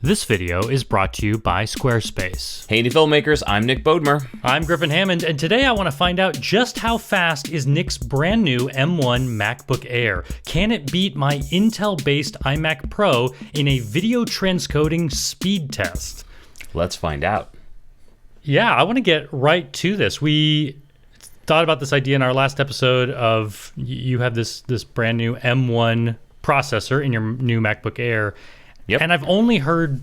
This video is brought to you by Squarespace. Hey, filmmakers, I'm Nick Bodmer. I'm Griffin Hammond, and today I want to find out just how fast is Nick's brand new M1 MacBook Air. Can it beat my Intel-based iMac Pro in a video transcoding speed test? Let's find out. Yeah, I want to get right to this. We thought about this idea in our last episode of you have this brand new M1 processor in your new MacBook Air. Yep. And I've only heard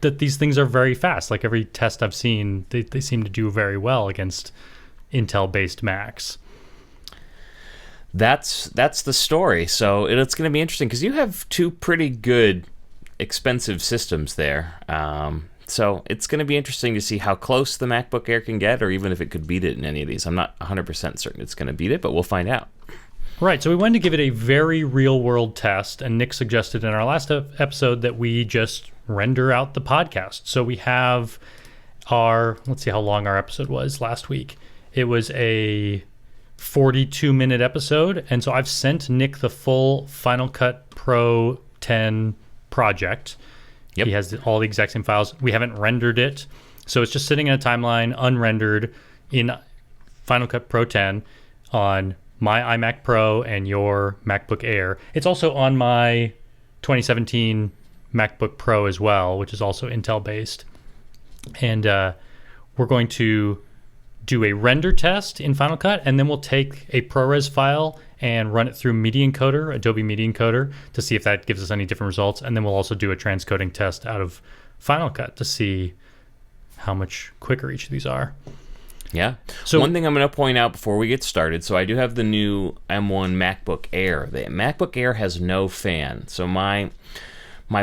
that these things are very fast. Like every test I've seen, they seem to do very well against Intel-based Macs. That's the story. So it's going to be interesting because you have two pretty good, expensive systems there. So it's going to be interesting to see how close the MacBook Air can get, or even if it could beat it in any of these. I'm not 100% certain it's going to beat it, but we'll find out. Right, so we wanted to give it a very real-world test, and Nick suggested in our last episode that we just render out the podcast. So we have let's see how long our episode was last week. It was a 42-minute episode, and so I've sent Nick the full Final Cut Pro 10 project. Yep. He has all the exact same files. We haven't rendered it, so it's just sitting in a timeline, unrendered, in Final Cut Pro 10 on my iMac Pro and your MacBook Air. It's also on my 2017 MacBook Pro as well, which is also Intel-based. And we're going to do a render test in Final Cut, and then we'll take a ProRes file and run it through Media Encoder, Adobe Media Encoder, to see if that gives us any different results. And then we'll also do a transcoding test out of Final Cut to see how much quicker each of these are. Yeah. So one thing I'm going to point out before we get started, so I do have the new M1 MacBook Air. The MacBook Air has no fan. So my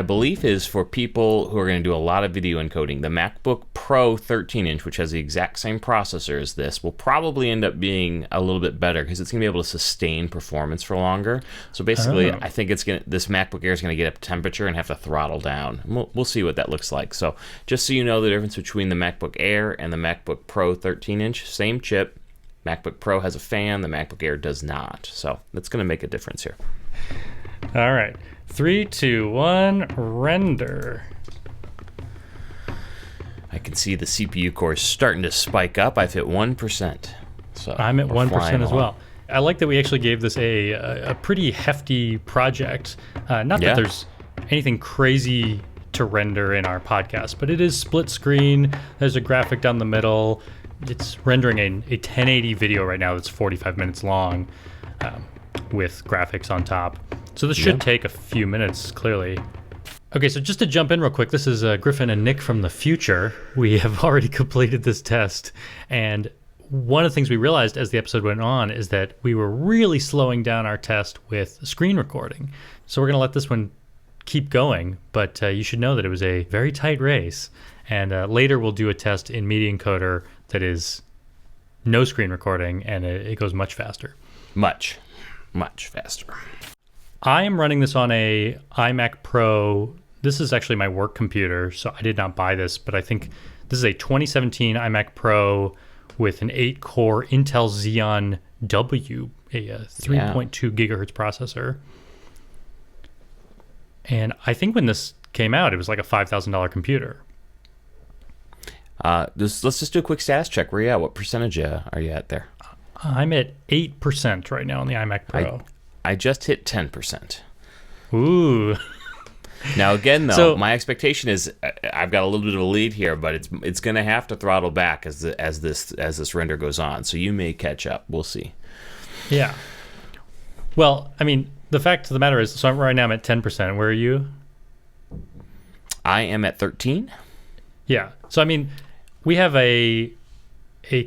belief is for people who are going to do a lot of video encoding, the MacBook Pro 13-inch, which has the exact same processor as this, will probably end up being a little bit better because it's going to be able to sustain performance for longer. So basically, I think this MacBook Air is going to get up temperature and have to throttle down. We'll see what that looks like. So just so you know the difference between the MacBook Air and the MacBook Pro 13-inch, same chip. MacBook Pro has a fan, the MacBook Air does not. So that's going to make a difference here. All right. 3, 2, 1, render. I can see the CPU core starting to spike up. I've hit 1%. So I'm at 1% as well. I like that we actually gave this a pretty hefty project. Not that there's anything crazy to render in our podcast, but it is split screen. There's a graphic down the middle. It's rendering a 1080 video right now that's 45 minutes long with graphics on top. So this should take a few minutes, clearly. Okay, so just to jump in real quick, this is Griffin and Nick from the future. We have already completed this test, and one of the things we realized as the episode went on is that we were really slowing down our test with screen recording. So we're going to let this one keep going, but you should know that it was a very tight race. And later we'll do a test in Media Encoder that is no screen recording, and it goes much faster. Much faster. I am running this on a iMac Pro. This is actually my work computer, so I did not buy this, but I think this is a 2017 iMac Pro with an 8-core Intel Xeon W, a 3.2 gigahertz processor. And I think when this came out, it was like a $5,000 computer. Let's just do a quick status check. Where are you at? What percentage are you at there? I'm at 8% right now on the iMac Pro. I just hit 10%. Ooh. Now again, though, my expectation is I've got a little bit of a lead here, but it's going to have to throttle back as this render goes on. So you may catch up. We'll see. Yeah. Well, I mean, the fact of the matter is, so right now I'm at 10%. Where are you? I am at 13. Yeah. So I mean, we have a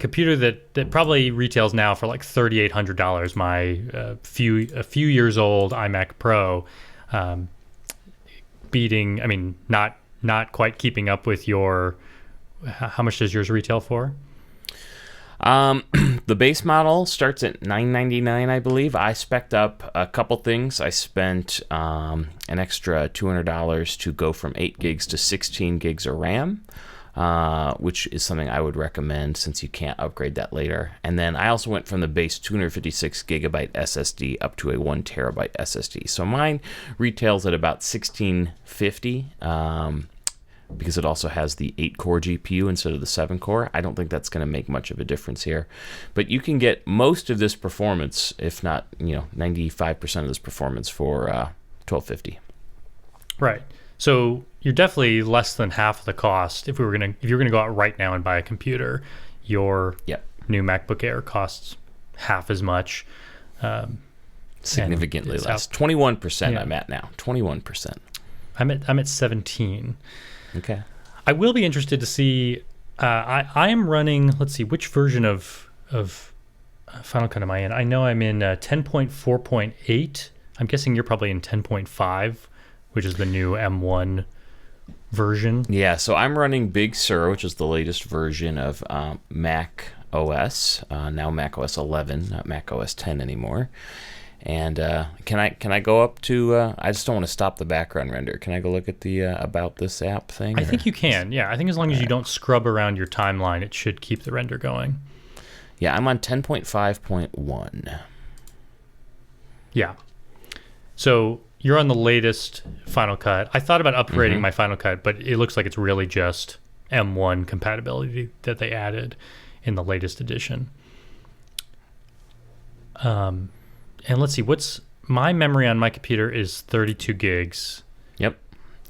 computer that probably retails now for like $3,800. My a few years old iMac Pro, beating. I mean, not quite keeping up with your. How much does yours retail for? The base model starts at $999, I believe. I spec'd up a couple things. I spent an extra $200 to go from 8 gigs to 16 gigs of RAM. Which is something I would recommend since you can't upgrade that later. And then I also went from the base 256 gigabyte SSD up to a 1 terabyte SSD. So mine retails at about $1,650. because it also has the 8-core GPU instead of the 7-core. I don't think that's going to make much of a difference here. But you can get most of this performance, if not 95% of this performance for $1,250. Right. So you're definitely less than half the cost. If you're gonna go out right now and buy a computer, your new MacBook Air costs half as much. Significantly less. 21% I'm at now. 21%. I'm at 17. Okay. I will be interested to see. I am running. Let's see, which version of Final Cut am I in? I know I'm in 10.4.8. I'm guessing you're probably in 10.5, which is the new M1 version. Yeah. So I'm running Big Sur, which is the latest version of Mac OS. Now Mac OS 11, not Mac OS 10 anymore. And can I go up to? I just don't want to stop the background render. Can I go look at the about this app thing? I think you can. Yeah, I think as long as you don't scrub around your timeline, it should keep the render going. Yeah, I'm on 10.5.1. Yeah. So you're on the latest Final Cut. I thought about upgrading my Final Cut, but it looks like it's really just M1 compatibility that they added in the latest edition. And let's see, what's my memory on my computer is 32 gigs. Yep,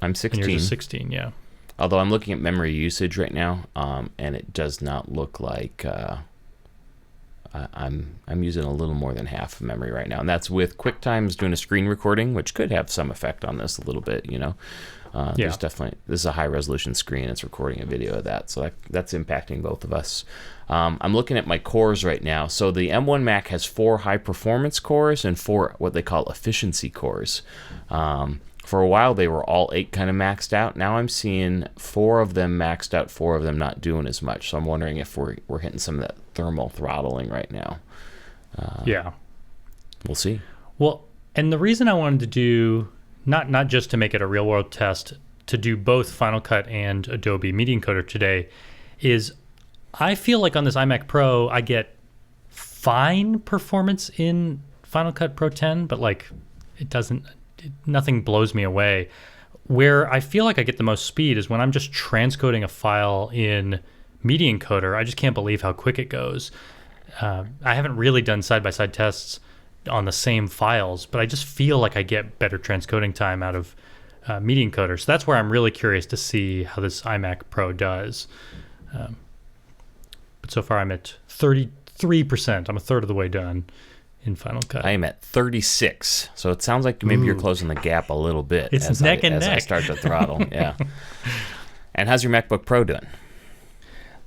I'm 16. And yours is 16, yeah. Although I'm looking at memory usage right now, and it does not look like I'm using a little more than half of memory right now, and that's with QuickTime's doing a screen recording, which could have some effect on this a little bit. There's definitely, this is a high resolution screen. It's recording a video of that, so that's impacting both of us. I'm looking at my cores right now. So the M1 Mac has 4 high performance cores and 4 what they call efficiency cores. For a while they were all 8 kind of maxed out. Now I'm seeing 4 of them maxed out, 4 of them not doing as much. So I'm wondering if we're hitting some of that thermal throttling right now. Yeah, we'll see. Well, and the reason I wanted to do not just to make it a real world test, to do both Final Cut and Adobe Media Encoder today, is I feel like on this iMac Pro I get fine performance in Final Cut Pro 10, but like nothing blows me away. Where I feel like I get the most speed is when I'm just transcoding a file in Media Encoder. I just can't believe how quick it goes. I haven't really done side-by-side tests on the same files, but I just feel like I get better transcoding time out of Media Encoder. So that's where I'm really curious to see how this iMac Pro does. But so far I'm at 33%. I'm a third of the way done in Final Cut. I am at 36. So it sounds like maybe you're closing the gap a little bit. It's neck and neck. As I start to throttle, yeah. And how's your MacBook Pro doing?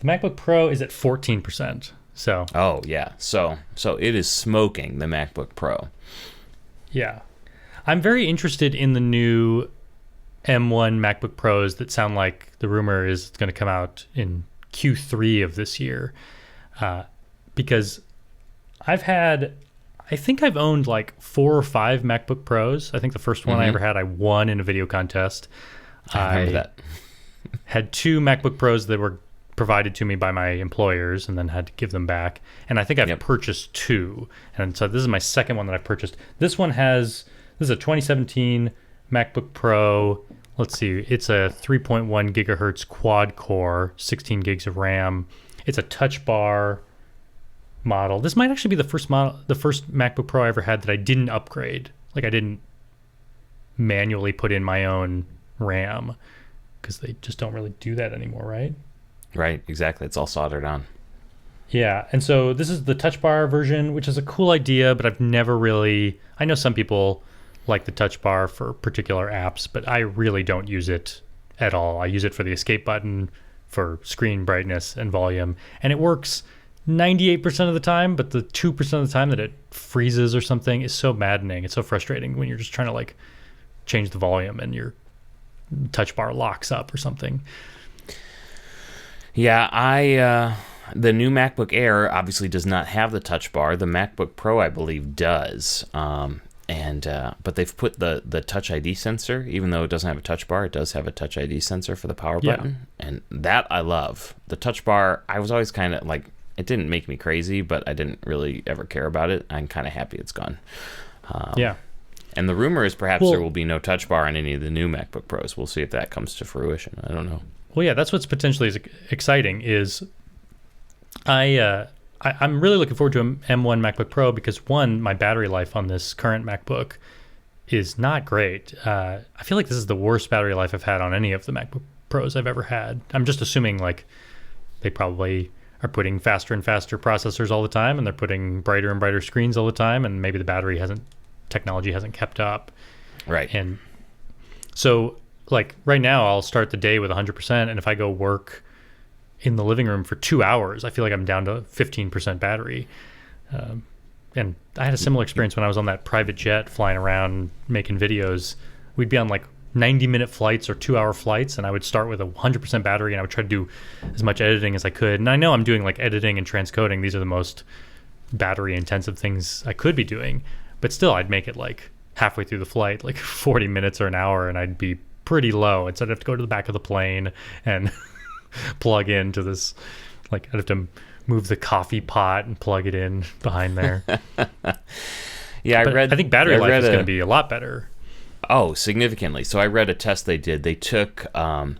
The MacBook Pro is at 14%. So. Oh yeah. So it is smoking the MacBook Pro. Yeah. I'm very interested in the new M1 MacBook Pros that sound like the rumor is it's going to come out in Q3 of this year. Because I think I've owned like 4 or 5 MacBook Pros. I think the first one I ever had, I won in a video contest. I remember that. Had 2 MacBook Pros that were provided to me by my employers and then had to give them back. And I think I've purchased 2. And so this is my second one that I've purchased. This is a 2017 MacBook Pro. Let's see. It's a 3.1 gigahertz quad core, 16 gigs of RAM. It's a touch bar model. This might actually be the first MacBook Pro I ever had that I didn't upgrade. Like I didn't manually put in my own RAM because they just don't really do that anymore, right? Right, exactly. It's all soldered on. Yeah, and so this is the touch bar version, which is a cool idea, but I've never really... I know some people like the touch bar for particular apps, but I really don't use it at all. I use it for the escape button, for screen brightness and volume, and it works 98% of the time, but the 2% of the time that it freezes or something is so maddening. It's so frustrating when you're just trying to like change the volume and your touch bar locks up or something. Yeah, the new MacBook Air obviously does not have the touch bar. The MacBook Pro, I believe, does. But they've put the Touch ID sensor, even though it doesn't have a touch bar, it does have a Touch ID sensor for the power button. And that I love. The touch bar, I was always kind of like, it didn't make me crazy, but I didn't really ever care about it. I'm kind of happy it's gone. Yeah. And the rumor is perhaps there will be no touch bar on any of the new MacBook Pros. We'll see if that comes to fruition. I don't know. Well, yeah, that's what's potentially exciting is I'm really looking forward to an M1 MacBook Pro because, one, my battery life on this current MacBook is not great. I feel like this is the worst battery life I've had on any of the MacBook Pros I've ever had. I'm just assuming like they probably are putting faster and faster processors all the time, and they're putting brighter and brighter screens all the time, and maybe the technology hasn't kept up. Right. And so like right now I'll start the day with 100%, and if I go work in the living room for 2 hours, I feel like I'm down to 15% battery. And I had a similar experience when I was on that private jet flying around making videos. We'd be on like 90-minute flights or 2-hour flights, and I would start with a 100% battery, and I would try to do as much editing as I could. And I know I'm doing like editing and transcoding. These are the most battery intensive things I could be doing, but still I'd make it like halfway through the flight, like 40 minutes or an hour, and I'd be pretty low. And so I'd have to go to the back of the plane and plug into this, like I'd have to move the coffee pot and plug it in behind there. Yeah, I think battery life is going to be a lot better. Oh, significantly. So I read a test they did. They took, I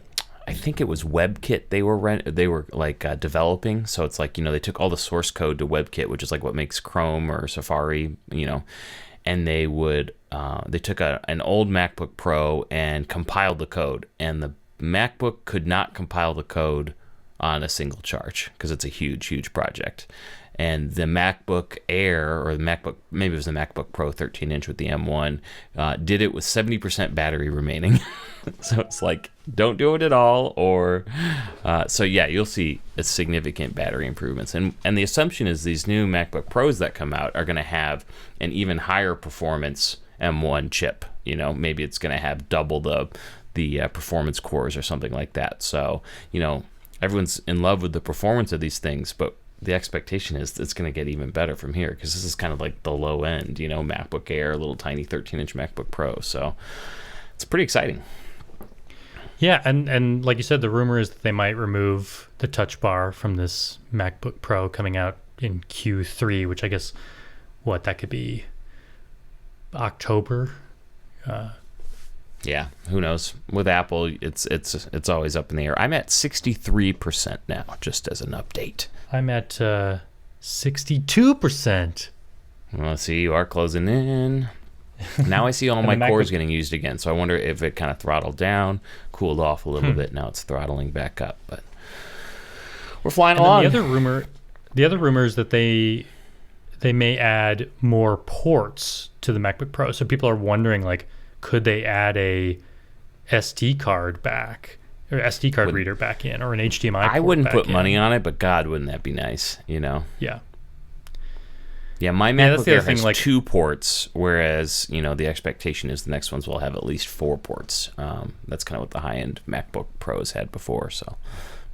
think it was WebKit they were developing. So it's like, they took all the source code to WebKit, which is like what makes Chrome or Safari, and they took an old MacBook Pro and compiled the code, and the MacBook could not compile the code on a single charge because it's a huge, huge project. And the MacBook Air, or the MacBook, maybe it was the MacBook Pro 13-inch with the M1, did it with 70% battery remaining. So it's like, don't do it at all, or so yeah, you'll see a significant battery improvements. And the assumption is these new MacBook Pros that come out are going to have an even higher performance M1 chip. Maybe it's going to have double the performance cores or something like that. So everyone's in love with the performance of these things, but the expectation is it's going to get even better from here, because this is kind of like the low end, MacBook Air, little tiny 13-inch MacBook Pro. So it's pretty exciting. Yeah, and like you said, the rumor is that they might remove the touch bar from this MacBook Pro coming out in Q3, which I guess, that could be October. Yeah, who knows? With Apple, it's always up in the air. I'm at 63% now, just as an update. I'm at 62%. Well, see, you are closing in. Now I see all my cores getting used again, so I wonder if it kind of throttled down, cooled off a little bit. Now it's throttling back up, but we're flying along. The other rumor is that they may add more ports to the MacBook Pro. So people are wondering, like, could they add a SD card back, or SD card reader back in, or an HDMI port? I wouldn't put money on it, but God, wouldn't that be nice? Yeah. Yeah, my MacBook Air has 2 ports, whereas the expectation is the next ones will have at least 4 ports. That's kind of what the high-end MacBook Pros had before, so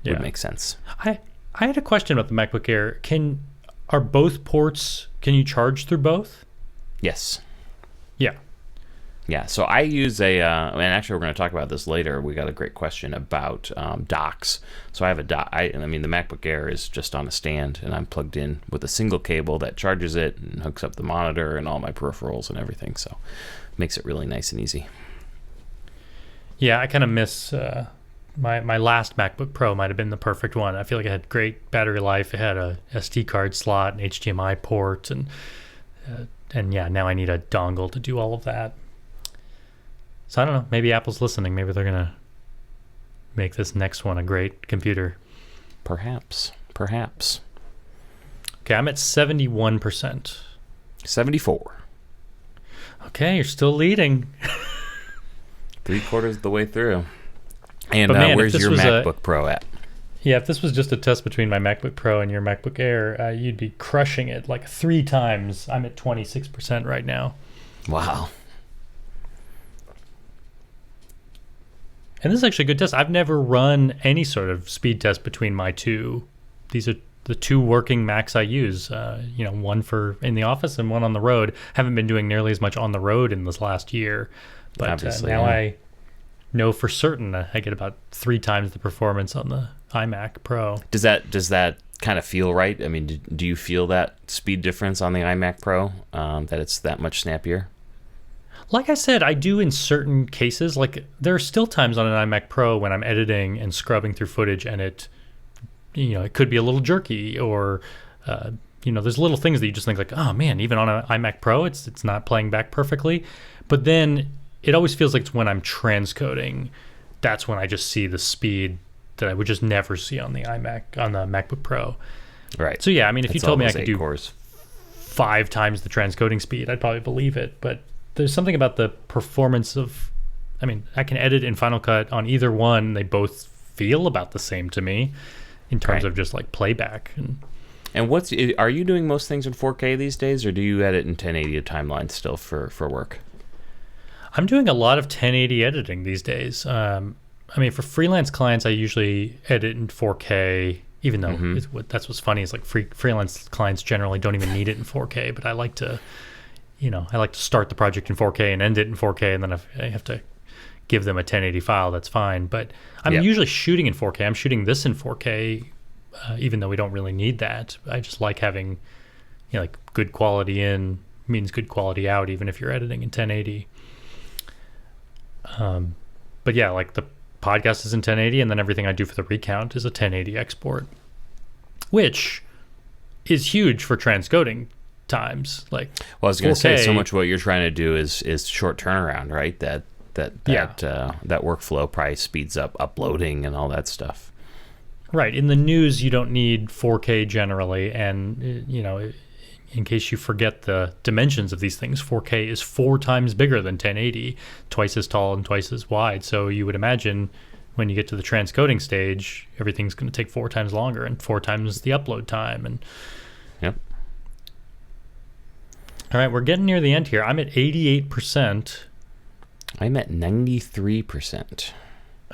it would make sense. I had a question about the MacBook Air. Are both ports? Can you charge through both? Yes. Yeah, so I use and actually we're going to talk about this later. We got a great question about docks. So I have a dock. The MacBook Air is just on a stand, and I'm plugged in with a single cable that charges it and hooks up the monitor and all my peripherals and everything. So it makes it really nice and easy. Yeah, I kind of miss my last MacBook Pro might have been the perfect one. I feel like it had great battery life. It had a SD card slot, an HDMI port, and now I need a dongle to do all of that. So I don't know. Maybe Apple's listening. Maybe they're going to make this next one a great computer. Perhaps. Okay, I'm at 71%. 74. Okay, you're still leading. 3/4 of the way through. And where's your MacBook Pro at? Yeah, if this was just a test between my MacBook Pro and your MacBook Air, you'd be crushing it like 3 times. I'm at 26% right now. Wow. And this is actually a good test. I've never run any sort of speed test between my two. These are the 2 working Macs I use. One for in the office and one on the road. Haven't been doing nearly as much on the road in this last year. But now I know for certain I get about 3 times the performance on the iMac Pro. Does that kind of feel right? I mean, do you feel that speed difference on the iMac Pro, that it's that much snappier? Like I said, I do in certain cases. Like there are still times on an iMac Pro when I'm editing and scrubbing through footage, and it could be a little jerky, or there's little things that you just think like, oh man, even on an iMac Pro, it's not playing back perfectly. But then it always feels like it's when I'm transcoding, that's when I just see the speed that I would just never see on the MacBook Pro. Right. So yeah, I mean, if you told me I could do cores. 5 times the transcoding speed, I'd probably believe it. But there's something about the performance of, I mean, I can edit in Final Cut on either one. They both feel about the same to me in terms of just like playback. And are you doing most things in 4K these days, or do you edit in 1080 timeline still for work? I'm doing a lot of 1080 editing these days. I mean, for freelance clients, I usually edit in 4K, even though that's what's funny is like freelance clients generally don't even need it in 4K, but I like to start the project in 4K and end it in 4K, and then if I have to give them a 1080 file, that's fine. But I'm usually shooting in 4K. I'm shooting this in 4K, even though we don't really need that. I just like having, like good quality in means good quality out, even if you're editing in 1080. But yeah, like the podcast is in 1080, and then everything I do for the recount is a 1080 export, which is huge for transcoding times. Like, well, I was going to say, so much what you're trying to do is short turnaround, right? That workflow probably speeds up uploading and all that stuff. Right. In the news, you don't need 4K generally, and in case you forget the dimensions of these things, 4K is 4 times bigger than 1080, twice as tall and twice as wide. So you would imagine when you get to the transcoding stage, everything's going to take 4 times longer and 4 times the upload time. And yep. All right, we're getting near the end here. I'm at 88%. I'm at 93%.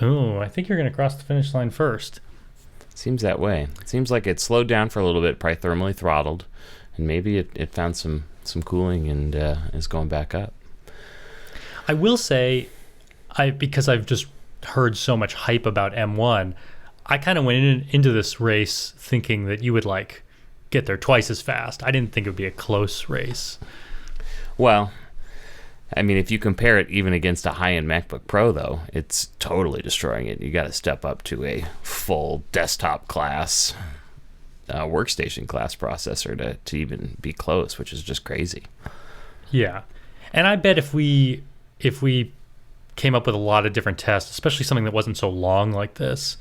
Oh, I think you're going to cross the finish line first. Seems that way. It seems like it slowed down for a little bit, probably thermally throttled, and maybe it found some cooling and is going back up. I will say, because I've just heard so much hype about M1, I kind of went into this race thinking that you would like get there twice as fast. I didn't think it would be a close race. Well, I mean, if you compare it even against a high-end MacBook Pro, though, it's totally destroying it. You got to step up to a full desktop class, workstation class processor to even be close, which is just crazy. Yeah, and I bet if we came up with a lot of different tests, especially something that wasn't so long like this,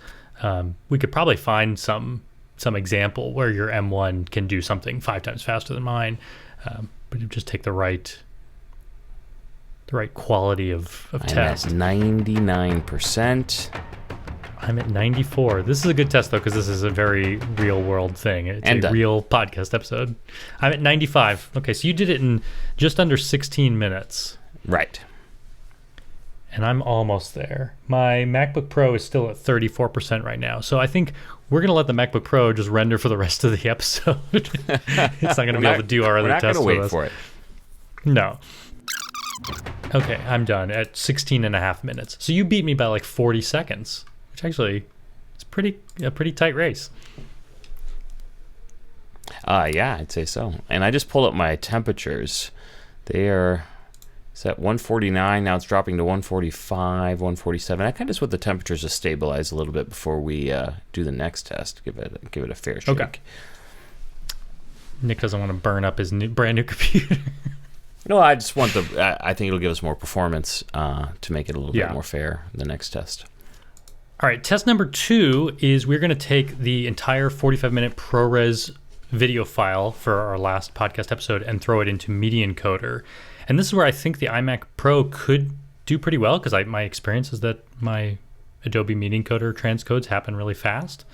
we could probably find some example where your M1 can do something 5 times faster than mine, but it would just take the right quality of test. I'm at 99%. I'm at 94. This is a good test, though, because this is a very real-world thing. It's a real podcast episode. I'm at 95. Okay, so you did it in just under 16 minutes. Right. And I'm almost there. My MacBook Pro is still at 34% right now. So I think we're going to let the MacBook Pro just render for the rest of the episode. It's not going to be able to do our other tests with us. We're not going to wait for it. No. Okay, I'm done at 16 and a half minutes. So you beat me by like 40 seconds, which actually is a pretty tight race. Yeah, I'd say so. And I just pulled up my temperatures. It's at 149. Now it's dropping to 145, 147. I kind of just want the temperatures to stabilize a little bit before we do the next test. Give it a fair shake. Okay. Nick doesn't want to burn up his brand new computer. No, I just want I think it'll give us more performance to make it a little bit more fair, the next test. All right, test number 2 is we're going to take the entire 45-minute ProRes video file for our last podcast episode and throw it into Media Encoder. And this is where I think the iMac Pro could do pretty well, because my experience is that my Adobe Media Encoder transcodes happen really fast.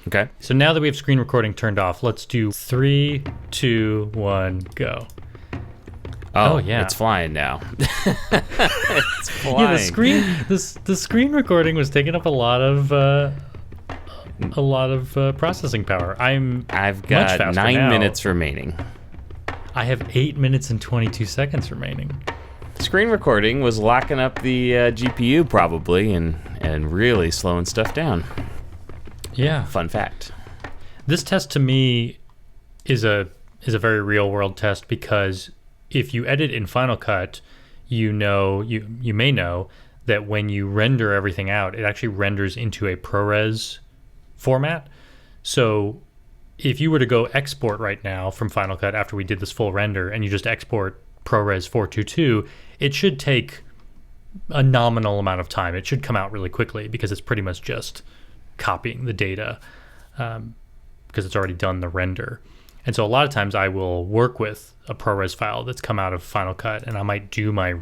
Okay. So now that we have screen recording turned off, let's do 3, 2, 1, go. Oh yeah, it's flying now. It's flying. Yeah, the screen recording was taking up a lot of processing power. I've got 9 minutes remaining. I have 8 minutes and 22 seconds remaining. Screen recording was locking up the GPU probably and really slowing stuff down. Yeah. Fun fact. This test to me is a very real world test, because if you edit in Final Cut, you may know that when you render everything out, it actually renders into a ProRes format. So if you were to go export right now from Final Cut after we did this full render and you just export ProRes 422, it should take a nominal amount of time. It should come out really quickly because it's pretty much just copying the data because it's already done the render. And so a lot of times I will work with a ProRes file that's come out of Final Cut, and I might do my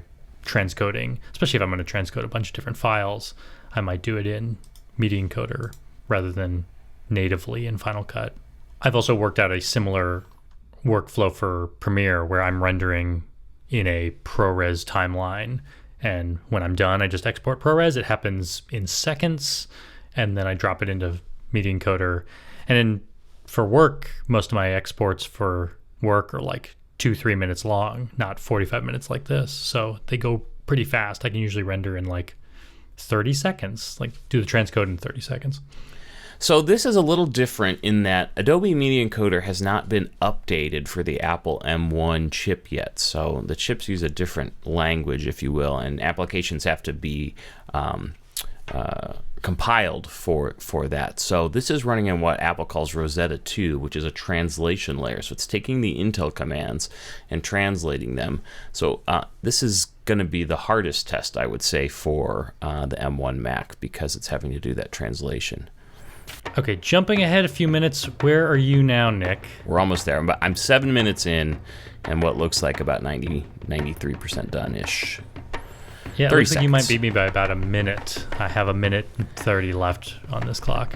transcoding, especially if I'm going to transcode a bunch of different files. I might do it in Media Encoder rather than natively in Final Cut. I've also worked out a similar workflow for Premiere where I'm rendering in a ProRes timeline, and when I'm done, I just export ProRes. It happens in seconds, and then I drop it into Media Encoder. And then for work, most of my exports for work are like 2-3 minutes long, not 45 minutes like this. So they go pretty fast. I can usually render in like 30 seconds, like do the transcode in 30 seconds. So this is a little different in that Adobe Media Encoder has not been updated for the Apple M1 chip yet. So the chips use a different language, if you will, and applications have to be compiled for that. So this is running in what Apple calls Rosetta 2, which is a translation layer. So it's taking the Intel commands and translating them. So this is going to be the hardest test, I would say, for the M1 Mac because it's having to do that translation. Okay, jumping ahead a few minutes, where are you now, Nick? We're almost there. I'm 7 minutes in and what looks like about 93% done-ish. Yeah, it looks like you might beat me by about a minute. I have 1:30 left on this clock.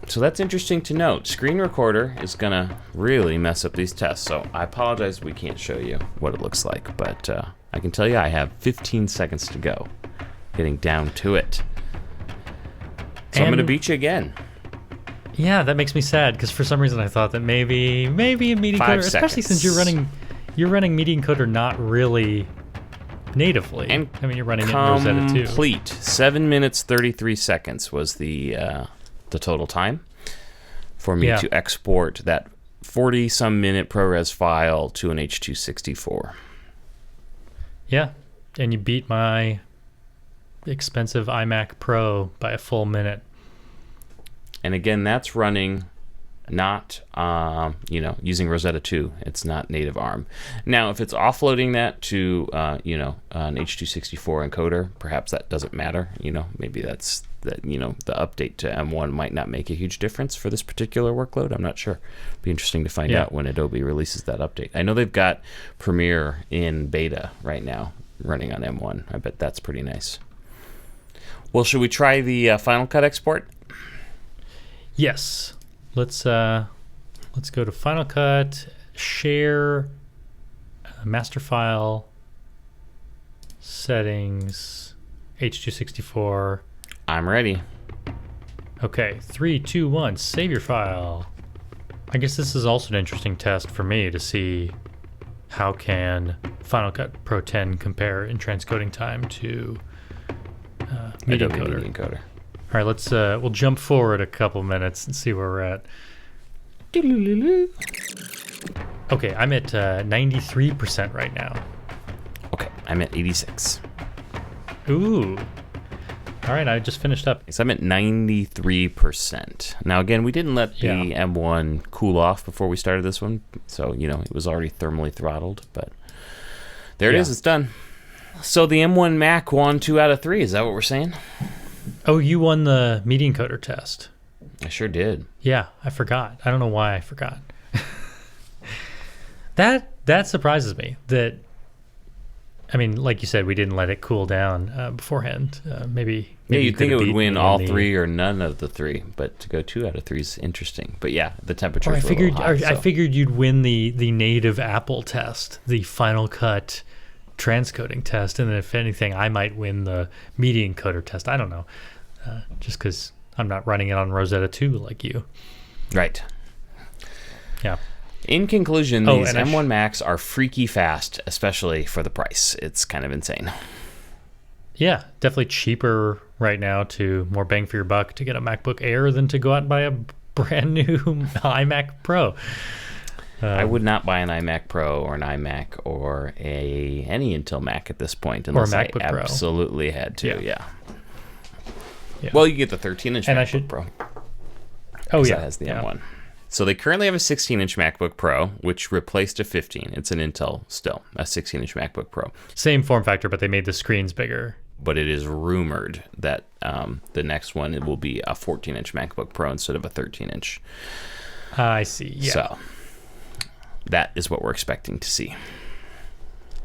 So that's interesting to note. Screen recorder is going to really mess up these tests. So I apologize we can't show you what it looks like, but I can tell you I have 15 seconds to go. Getting down to it. So I'm going to beat you again. Yeah, that makes me sad because for some reason I thought that maybe in Media Encoder, especially since you're running Media Encoder not really natively. And I mean, you're running it in Rosetta 2. Complete 7 minutes 33 seconds was the total time for me to export that 40-some minute ProRes file to an H.264. Yeah, and you beat my expensive iMac Pro by a full minute. And again, that's running not using Rosetta 2. It's not native ARM. Now, if it's offloading that to an H.264 encoder, perhaps that doesn't matter. Maybe that's that. The update to M1 might not make a huge difference for this particular workload. I'm not sure. Be interesting to find out when Adobe releases that update. I know they've got Premiere in beta right now, running on M1. I bet that's pretty nice. Well, should we try the Final Cut export? Yes. Let's go to Final Cut, share, master file, settings, H.264. I'm ready. Okay, 3, 2, 1, save your file. I guess this is also an interesting test for me to see how can Final Cut Pro 10 compare in transcoding time to Media Encoder. All right, let's we'll jump forward a couple minutes and see where we're at. Okay, I'm at 93% right now. Okay, I'm at 86. Ooh. All right, I just finished up. So I'm at 93%. Now, again, we didn't let the M1 cool off before we started this one, so, it was already thermally throttled, but there it is, it's done. So the M1 Mac won 2 out of 3, is that what we're saying? Oh, you won the Media Encoder test. I sure did. Yeah, I forgot. I don't know why I forgot. That surprises me. That, I mean, like you said, we didn't let it cool down beforehand. Maybe you'd think it would win all 3 or none of the 3, but to go 2 out of 3 is interesting. But yeah, the temperature. I figured you'd win the native Apple test, the Final Cut transcoding test, and then if anything, I might win the Media Encoder test. I don't know, just because I'm not running it on Rosetta 2 like you. Right. Yeah. In conclusion, these M1 Macs are freaky fast, especially for the price. It's kind of insane. Yeah, definitely cheaper right now more bang for your buck to get a MacBook Air than to go out and buy a brand new iMac Pro. I would not buy an iMac Pro or an iMac or any Intel Mac at this point unless I absolutely had to. Yeah. Well, you get the 13-inch MacBook Pro. Oh, yeah. That has the M1. So they currently have a 16-inch MacBook Pro, which replaced a 15. It's an Intel still, a 16-inch MacBook Pro. Same form factor, but they made the screens bigger. But it is rumored that the next one it will be a 14-inch MacBook Pro instead of a 13-inch. I see, yeah. So that is what we're expecting to see.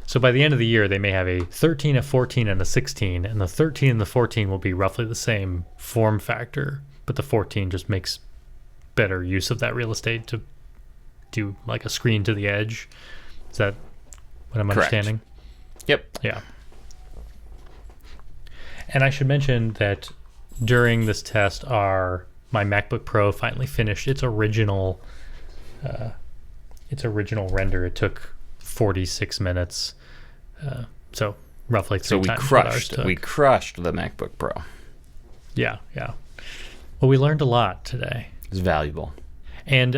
So by the end of the year, they may have a 13, a 14, and a 16, and the 13 and the 14 will be roughly the same form factor, but the 14 just makes better use of that real estate to do like a screen to the edge. Is that what I'm understanding? Yep. Yeah. And I should mention that during this test, my MacBook Pro finally finished its original render. It took 46 minutes. So roughly 3 times what ours took. We crushed the MacBook Pro. Yeah. Well, we learned a lot today. It's valuable. And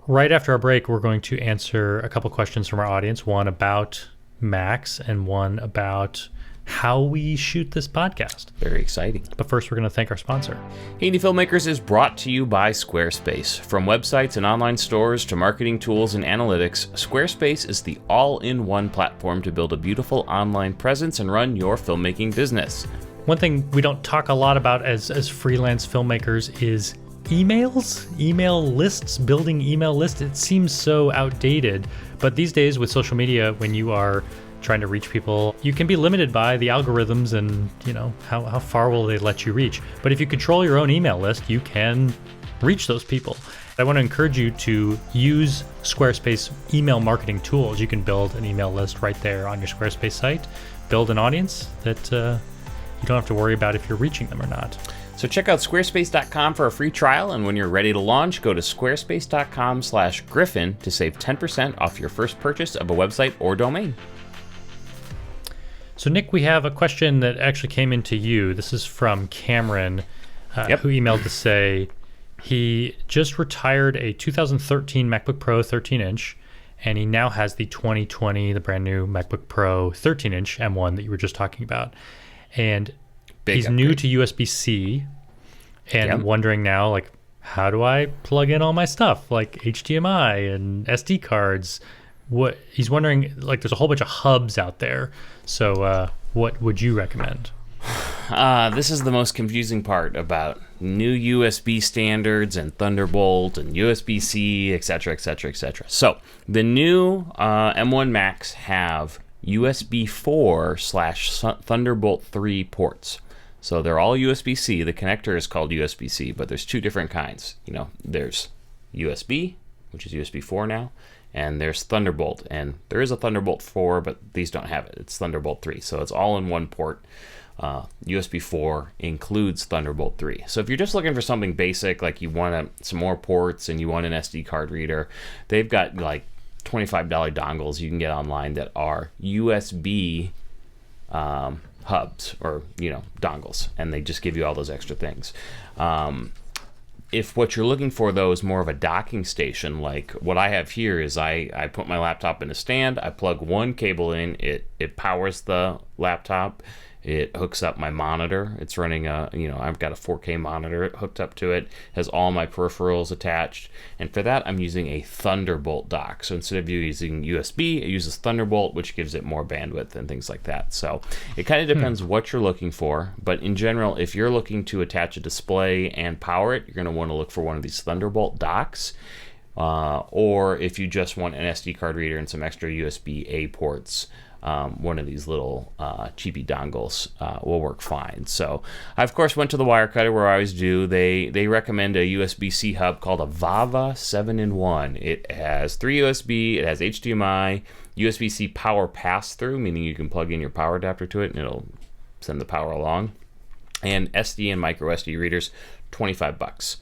right after our break, we're going to answer a couple questions from our audience. One about Macs and one about how we shoot this podcast. Very exciting. But first, we're going to thank our sponsor. Indie Filmmakers is brought to you by Squarespace. From websites and online stores to marketing tools and analytics, Squarespace is the all-in-one platform to build a beautiful online presence and run your filmmaking business. One thing we don't talk a lot about as freelance filmmakers is emails, email lists, building email lists. It seems so outdated, but these days with social media, when you are trying to reach people, you can be limited by the algorithms and how far will they let you reach. But if you control your own email list, you can reach those people. I want to encourage you to use Squarespace email marketing tools. You can build an email list right there on your Squarespace site, build an audience that you don't have to worry about if you're reaching them or not. So check out squarespace.com for a free trial, and when you're ready to launch, go to squarespace.com/Griffin to save 10% off your first purchase of a website or domain. So Nick, we have a question that actually came into you. This is from Cameron, who emailed to say he just retired a 2013 MacBook Pro 13-inch, and he now has the 2020, the brand new MacBook Pro 13-inch M1 that you were just talking about. And he's new to USB-C and wondering now, like, how do I plug in all my stuff, like HDMI and SD cards? What he's wondering, like, there's a whole bunch of hubs out there. So what would you recommend? This is the most confusing part about new USB standards and Thunderbolt and USB-C, etc., etc., etc. So the new M1 Macs have USB 4/Thunderbolt 3 ports. So they're all USB-C. The connector is called USB-C, but there's two different kinds. There's USB, which is USB 4 now, and there's Thunderbolt. And there is a Thunderbolt 4, but these don't have it. It's Thunderbolt 3. So it's all in one port. USB 4 includes Thunderbolt 3. So if you're just looking for something basic, like you want some more ports and you want an SD card reader, they've got like $25 dongles you can get online that are USB hubs or dongles, and they just give you all those extra things. If what you're looking for though is more of a docking station, like what I have here is I put my laptop in a stand, I plug one cable in, it powers the laptop, it hooks up my monitor. It's running I've got a 4K monitor hooked up to it, has all my peripherals attached, and for that I'm using a Thunderbolt dock. So instead of using USB, it uses Thunderbolt, which gives it more bandwidth and things like that. So it kind of depends what you're looking for, but in general, if you're looking to attach a display and power it, you're going to want to look for one of these Thunderbolt docks. Or if you just want an SD card reader and some extra USB-A ports, one of these little cheapy dongles will work fine. So I, of course, went to the Wirecutter where I always do. They recommend a USB-C hub called a VAVA 7-in-1. It has 3 USB, it has HDMI, USB-C power pass-through, meaning you can plug in your power adapter to it and it'll send the power along, and SD and micro SD readers, $25.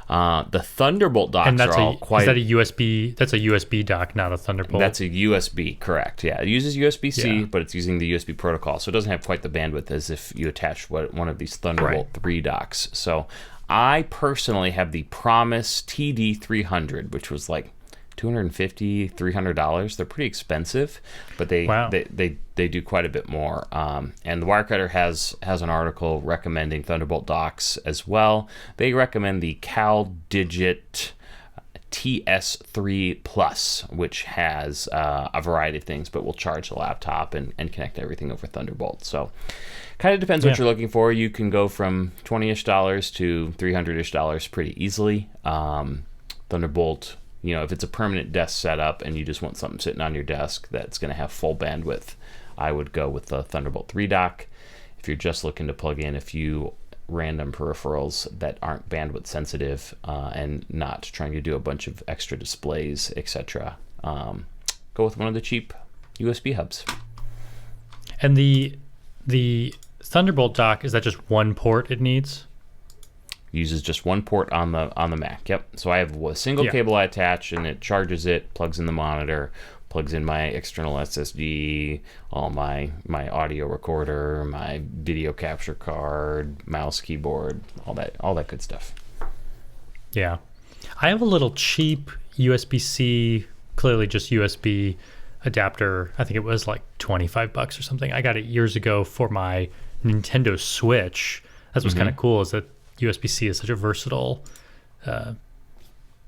The Thunderbolt docks are all quite... Is that a USB? That's a USB dock, not a Thunderbolt? That's a USB, correct. Yeah, it uses USB-C, but it's using the USB protocol, so it doesn't have quite the bandwidth as if you attach one of these Thunderbolt 3 docks. So I personally have the Promise TD-300, which was like $250, $300. They're pretty expensive, but they do quite a bit more. And the Wirecutter has an article recommending Thunderbolt docks as well. They recommend the CalDigit TS3 Plus, which has a variety of things, but will charge the laptop and connect everything over Thunderbolt. So kind of depends what you're looking for. You can go from $20-ish to $300-ish pretty easily. Thunderbolt, if it's a permanent desk setup and you just want something sitting on your desk that's going to have full bandwidth, I would go with the Thunderbolt 3 dock. If you're just looking to plug in a few random peripherals that aren't bandwidth sensitive and not trying to do a bunch of extra displays, etc., go with one of the cheap USB hubs. And the Thunderbolt dock, is that just one port it needs? Uses just one port on the Mac. Yep. So I have a single cable I attach, and it charges it, plugs in the monitor, plugs in my external SSD, all my audio recorder, my video capture card, mouse, keyboard, all that good stuff. Yeah. I have a little cheap USB-C, clearly just USB adapter. I think it was like $25 or something. I got it years ago for my Nintendo Switch. That's what's kind of cool, is that USB-C is such a versatile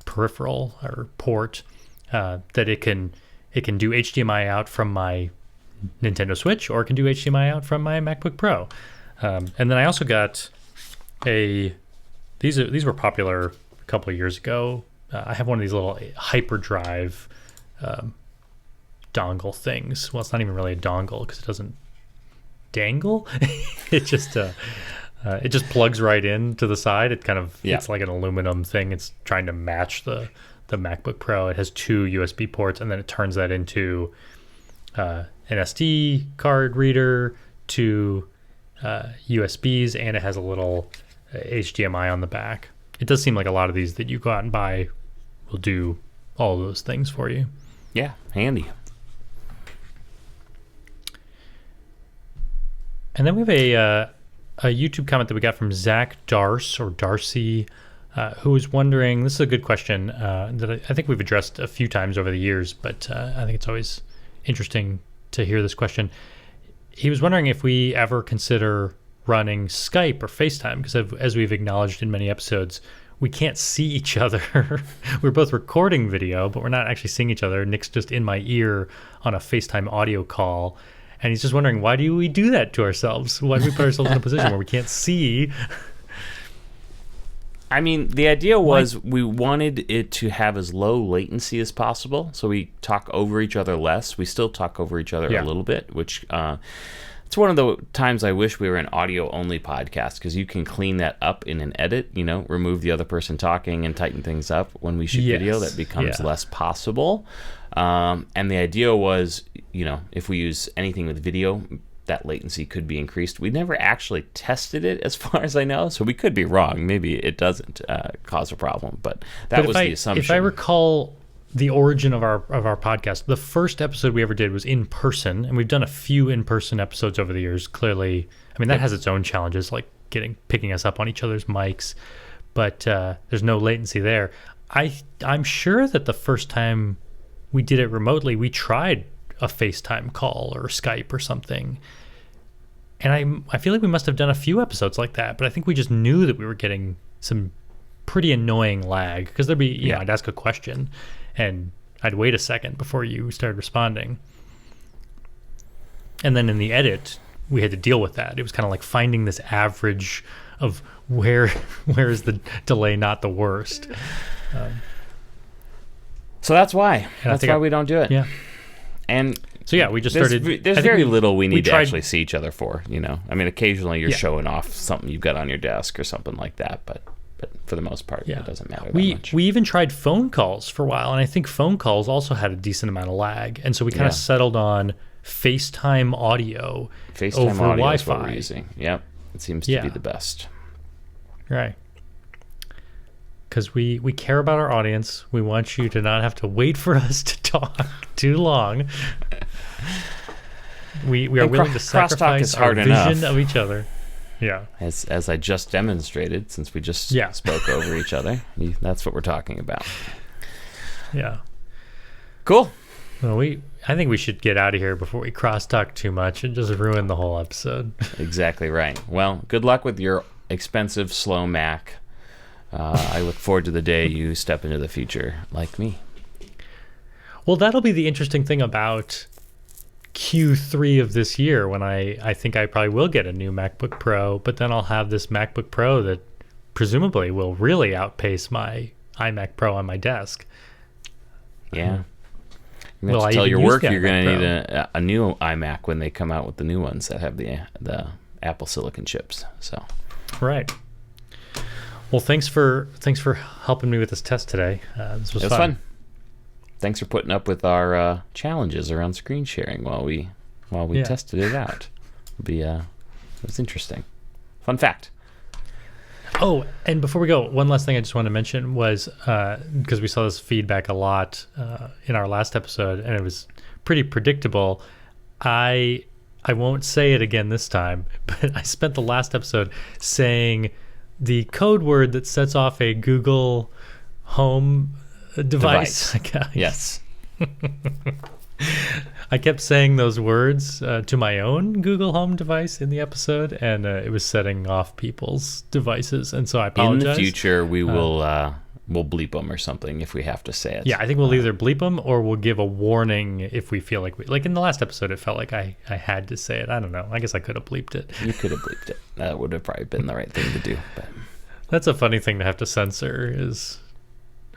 peripheral or port that it can do HDMI out from my Nintendo Switch, or it can do HDMI out from my MacBook Pro. And then I also got these were popular a couple of years ago. I have one of these little HyperDrive dongle things. Well, it's not even really a dongle because it doesn't dangle. It just plugs right in to the side. It kind of it's like an aluminum thing. It's trying to match the MacBook Pro. It has 2 USB ports, and then it turns that into an SD card reader, 2 USBs, and it has a little HDMI on the back. It does seem like a lot of these that you go out and buy will do all those things for you. Yeah, handy. And then we have a YouTube comment that we got from Zach Darcy, who was wondering, this is a good question that I think we've addressed a few times over the years, but I think it's always interesting to hear this question. He was wondering if we ever consider running Skype or FaceTime, because as we've acknowledged in many episodes, we can't see each other. We're both recording video, but we're not actually seeing each other. Nick's just in my ear on a FaceTime audio call. And he's just wondering, why do we do that to ourselves? Why do we put ourselves in a position where we can't see? I mean, the idea was we wanted it to have as low latency as possible, so we talk over each other less. We still talk over each other a little bit, which it's one of the times I wish we were an audio-only podcast, because you can clean that up in an edit, remove the other person talking and tighten things up. When we shoot video, that becomes less possible. And the idea was, if we use anything with video, that latency could be increased. We never actually tested it, as far as I know, so we could be wrong. Maybe it doesn't cause a problem, but that was the assumption. If I recall the origin of our podcast, the first episode we ever did was in person, and we've done a few in-person episodes over the years. Clearly, I mean, that has its own challenges, like picking us up on each other's mics, but there's no latency there. I'm sure that the first time we did it remotely, we tried a FaceTime call or Skype or something. And I feel like we must have done a few episodes like that, but I think we just knew that we were getting some pretty annoying lag, because there'd be, I'd ask a question and I'd wait a second before you started responding. And then in the edit, we had to deal with that. It was kind of like finding this average of where is the delay not the worst. So that's why. That's why we don't do it. Yeah. And so we just started. There's very little we need to actually see each other for. I mean, occasionally you're showing off something you've got on your desk or something like that, but for the most part, it doesn't matter that much. We even tried phone calls for a while, and I think phone calls also had a decent amount of lag, and so we kind of settled on FaceTime audio over audio Wi-Fi. Is what we're using. Yep, it seems to be the best. Right. Because we care about our audience. We want you to not have to wait for us to talk too long. We are willing to sacrifice our vision of each other. Yeah. As I just demonstrated, since we just spoke over each other, that's what we're talking about. Yeah. Cool. Well, I think we should get out of here before we crosstalk too much and just ruin the whole episode. Exactly right. Well, good luck with your expensive, slow Mac. I look forward to the day you step into the future like me. Well, that'll be the interesting thing about Q3 of this year, when I think I probably will get a new MacBook Pro, but then I'll have this MacBook Pro that presumably will really outpace my iMac Pro on my desk. Yeah. You have to tell your work you're going to need a new iMac when they come out with the new ones that have the Apple Silicon chips. So, right. Well, thanks for helping me with this test today. This was fun. Thanks for putting up with our challenges around screen sharing while we tested it out. It was interesting. Fun fact. Oh, and before we go, one last thing I just wanted to mention was, because we saw this feedback a lot in our last episode, and it was pretty predictable. I won't say it again this time, but I spent the last episode saying the code word that sets off a Google Home device. Yes. I kept saying those words to my own Google Home device in the episode, and it was setting off people's devices, and so I apologize. In the future, we will we'll bleep them or something if we have to say it. Yeah, I think we'll either bleep them or we'll give a warning if we feel like in the last episode, it felt like I had to say it. I don't know. I guess I could have bleeped it. You could have bleeped it. That would have probably been the right thing to do. But that's a funny thing to have to censor, is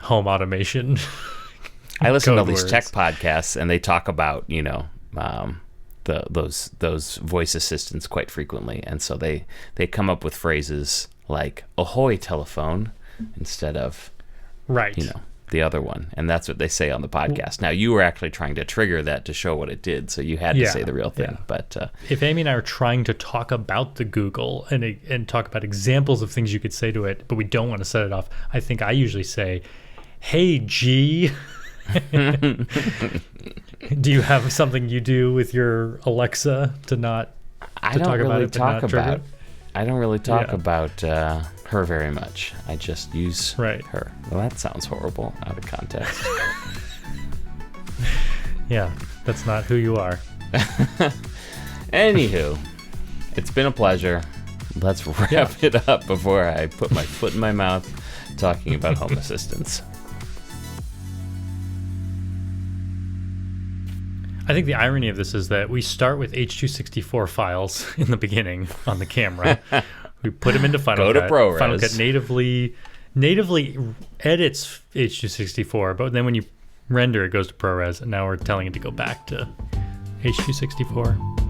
home automation. I listen to all these tech podcasts, and they talk about, those voice assistants quite frequently, and so they come up with phrases like "ahoy telephone" instead of the other one, and that's what they say on the podcast. Now, you were actually trying to trigger that to show what it did, so you had to say the real thing. Yeah. But if Amy and I are trying to talk about the Google and talk about examples of things you could say to it, but we don't want to set it off, I think I usually say, "Hey G." Do you have something you do with your Alexa to not talk about it? I don't really talk about her very much. I just use her. Well, that sounds horrible out of context. Yeah, that's not who you are. Anywho, it's been a pleasure. Let's wrap it up before I put my foot in my mouth talking about home assistants. I think the irony of this is that we start with H.264 files in the beginning on the camera. We put them into Final Cut. Go to ProRes. Final Cut natively edits H.264, but then when you render, it goes to ProRes, and now we're telling it to go back to H.264.